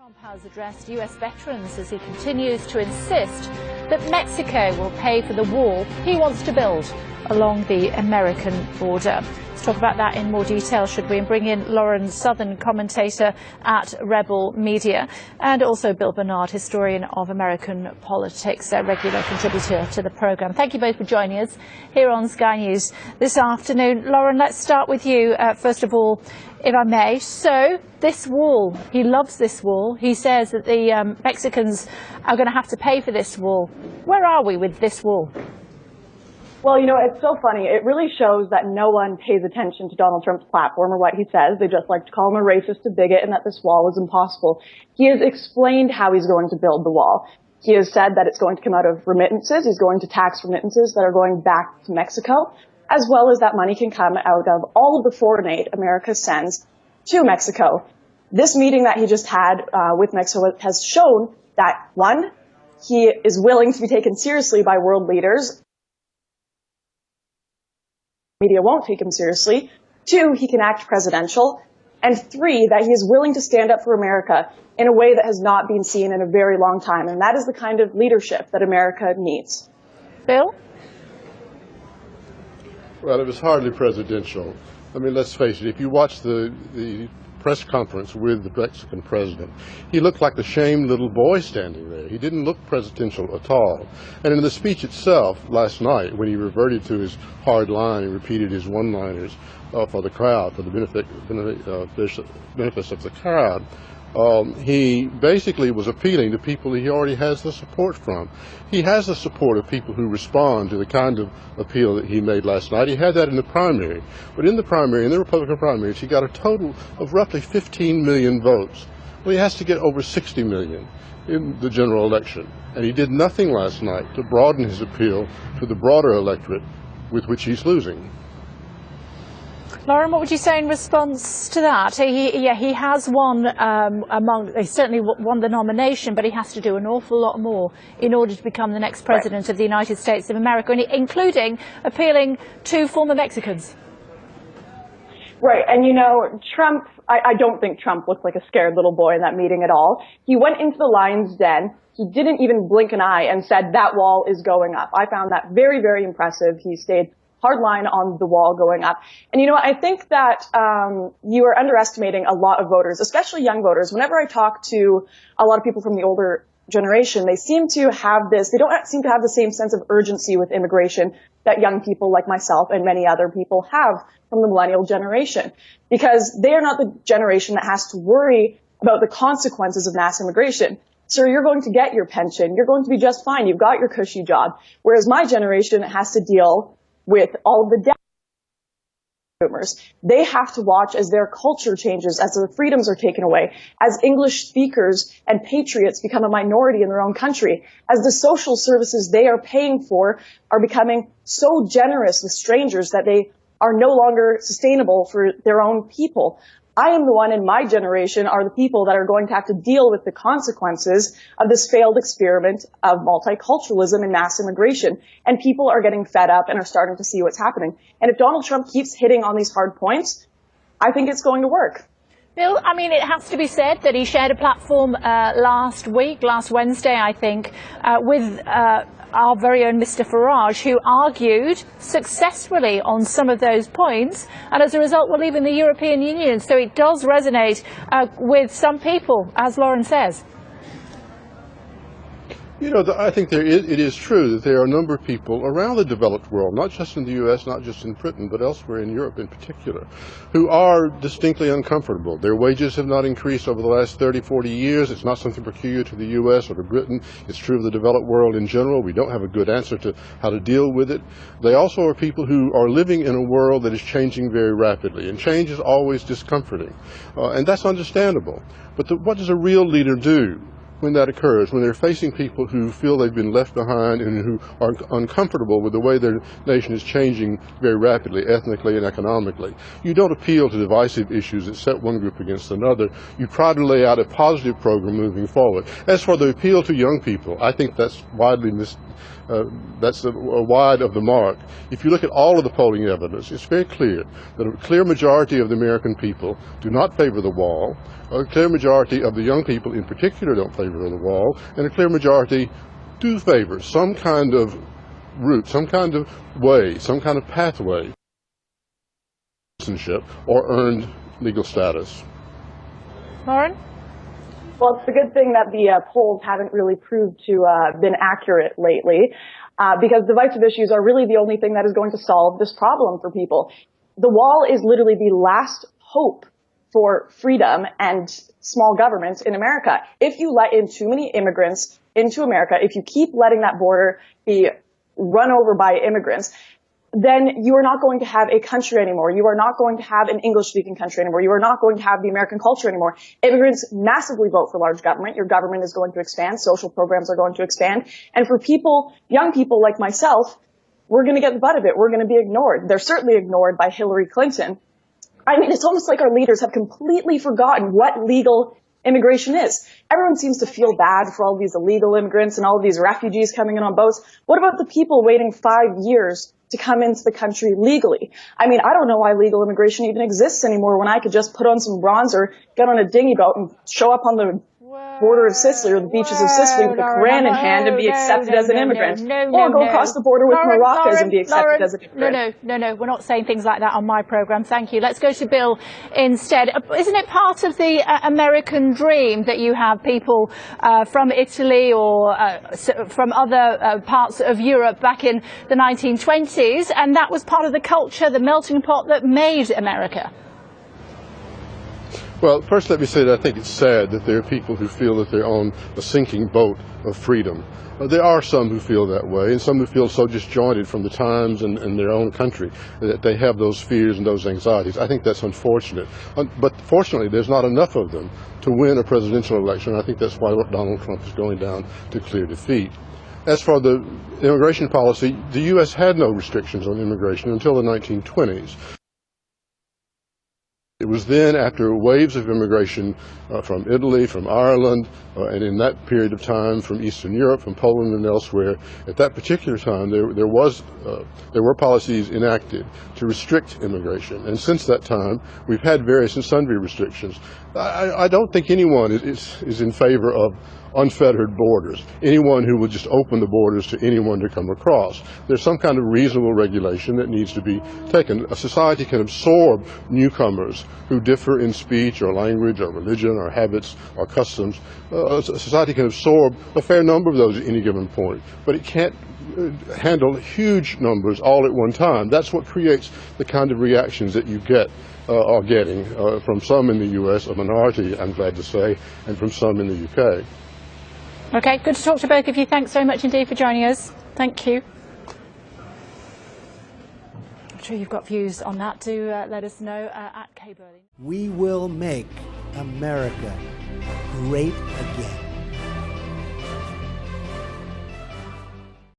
Trump has addressed U.S. veterans as he continues to insist that Mexico will pay for the wall he wants to build along the American border. Let's talk about that in more detail, should we, and bring in Lauren Southern, commentator at Rebel Media, and also Bill Bernard, historian of American politics, a regular contributor to the programme. Thank you both for joining us here on Sky News this afternoon. Lauren, let's start with you, first of all, if I may. So, this wall, he loves this wall. He says that the Mexicans are going to have to pay for this wall. Where are we with this wall? Well, you know, it's so funny. It really shows that no one pays attention to Donald Trump's platform or what he says. They just like to call him a racist, a bigot, and that this wall is impossible. He has explained how he's going to build the wall. He has said that it's going to come out of remittances. He's going to tax remittances that are going back to Mexico, as well as that money can come out of all of the foreign aid America sends to Mexico. This meeting that he just had with Mexico has shown that, one, he is willing to be taken seriously by world leaders. Media won't take him seriously. Two, he can act presidential. And three, that he is willing to stand up for America in a way that has not been seen in a very long time. And that is the kind of leadership that America needs. Bill? Well, it was hardly presidential. I mean, let's face it, if you watch the press conference with the Mexican president, he looked like the shamed little boy standing there. He didn't look presidential at all. And in the speech itself last night, when he reverted to his hard line and repeated his one-liners for the crowd, for the benefits of the crowd, he basically was appealing to people he already has the support from. He has the support of people who respond to the kind of appeal that he made last night. He had that in the primary. But in the primary, in the Republican primaries, he got a total of roughly 15 million votes. Well, he has to get over 60 million in the general election. And he did nothing last night to broaden his appeal to the broader electorate with which he's losing. Lauren, what would you say in response to that? He has won he certainly won the nomination, but he has to do an awful lot more in order to become the next president of the United States of America, including appealing to former Mexicans. Right, and you know, Trump, I don't think Trump looked like a scared little boy in that meeting at all. He went into the lion's den. He didn't even blink an eye and said that wall is going up. I found that very, very impressive. He stayed hard line on the wall going up. And you know, I think that you are underestimating a lot of voters, especially young voters. Whenever I talk to a lot of people from the older generation, they seem to have they don't seem to have the same sense of urgency with immigration that young people like myself and many other people have from the millennial generation, because they are not the generation that has to worry about the consequences of mass immigration. Sir, you're going to get your pension. You're going to be just fine. You've got your cushy job. Whereas my generation has to deal with all of the debt boomers. They have to watch as their culture changes, as their freedoms are taken away, as English speakers and patriots become a minority in their own country, as the social services they are paying for are becoming so generous with strangers that they are no longer sustainable for their own people. I am the one in my generation are the people that are going to have to deal with the consequences of this failed experiment of multiculturalism and mass immigration. And people are getting fed up and are starting to see what's happening. And if Donald Trump keeps hitting on these hard points, I think it's going to work. Bill, I mean, it has to be said that he shared a platform last Wednesday, I think, with our very own Mr. Farage, who argued successfully on some of those points, and as a result we're leaving the European Union. So it does resonate with some people, as Lauren says. You know, I think it is true that there are a number of people around the developed world, not just in the U.S., not just in Britain, but elsewhere in Europe in particular, who are distinctly uncomfortable. Their wages have not increased over the last 30, 40 years. It's not something peculiar to the U.S. or to Britain. It's true of the developed world in general. We don't have a good answer to how to deal with it. They also are people who are living in a world that is changing very rapidly, and change is always discomforting. And that's understandable. But what does a real leader do when that occurs, when they're facing people who feel they've been left behind and who are uncomfortable with the way their nation is changing very rapidly, ethnically and economically? You don't appeal to divisive issues that set one group against another. You try to lay out a positive program moving forward. As for the appeal to young people, I think that's widely That's wide of the mark. If you look at all of the polling evidence, it's very clear that a clear majority of the American people do not favor the wall. A clear majority of the young people in particular don't favor the wall, and a clear majority do favor some kind of route, some kind of way, some kind of pathway, citizenship or earned legal status. Lauren? Well, it's a good thing that the polls haven't really proved to been accurate lately, because divisive issues are really the only thing that is going to solve this problem for people. The wall is literally the last hope for freedom and small government in America. If you let in too many immigrants into America, if you keep letting that border be run over by immigrants, then you are not going to have a country anymore. You are not going to have an English-speaking country anymore. You are not going to have the American culture anymore. Immigrants massively vote for large government. Your government is going to expand. Social programs are going to expand. And for people, young people like myself, we're going to get the butt of it. We're going to be ignored. They're certainly ignored by Hillary Clinton. I mean, it's almost like our leaders have completely forgotten what legal immigration is. Everyone seems to feel bad for all these illegal immigrants and all of these refugees coming in on boats. What about the people waiting 5 years to come into the country legally? I mean, I don't know why legal immigration even exists anymore when I could just put on some bronzer, get on a dinghy boat, and show up on the border of Sicily or the beaches of Sicily with a Quran in hand and be accepted as an immigrant. Or go across the border with Moroccans and be accepted as an immigrant. No, we're not saying things like that on my programme. Thank you. Let's go to Bill instead. Isn't it part of the American dream that you have people from Italy or from other parts of Europe back in the 1920s, and that was part of the culture, the melting pot that made America? Well, first let me say that I think it's sad that there are people who feel that they're on a sinking boat of freedom. There are some who feel that way, and some who feel so disjointed from the times and their own country that they have those fears and those anxieties. I think that's unfortunate. But fortunately, there's not enough of them to win a presidential election. I think that's why Donald Trump is going down to clear defeat. As for the immigration policy, the U.S. had no restrictions on immigration until the 1920s. It was then, after waves of immigration from Italy, from Ireland, and in that period of time from Eastern Europe, from Poland and elsewhere, at that particular time there were policies enacted to restrict immigration. And since that time, we've had various and sundry restrictions. I don't think anyone is in favor of unfettered borders, anyone who would just open the borders to anyone to come across. There's some kind of reasonable regulation that needs to be taken. A society can absorb newcomers who differ in speech or language or religion or habits or customs. A society can absorb a fair number of those at any given point, but it can't handle huge numbers all at one time. That's what creates the kind of reactions that you are getting from some in the U.S., a minority, I'm glad to say, and from some in the U.K. Okay, good to talk to both of you. Thanks very much indeed for joining us. Thank you. I'm sure you've got views on that. Do let us know at Kay Burley. We will make America great again.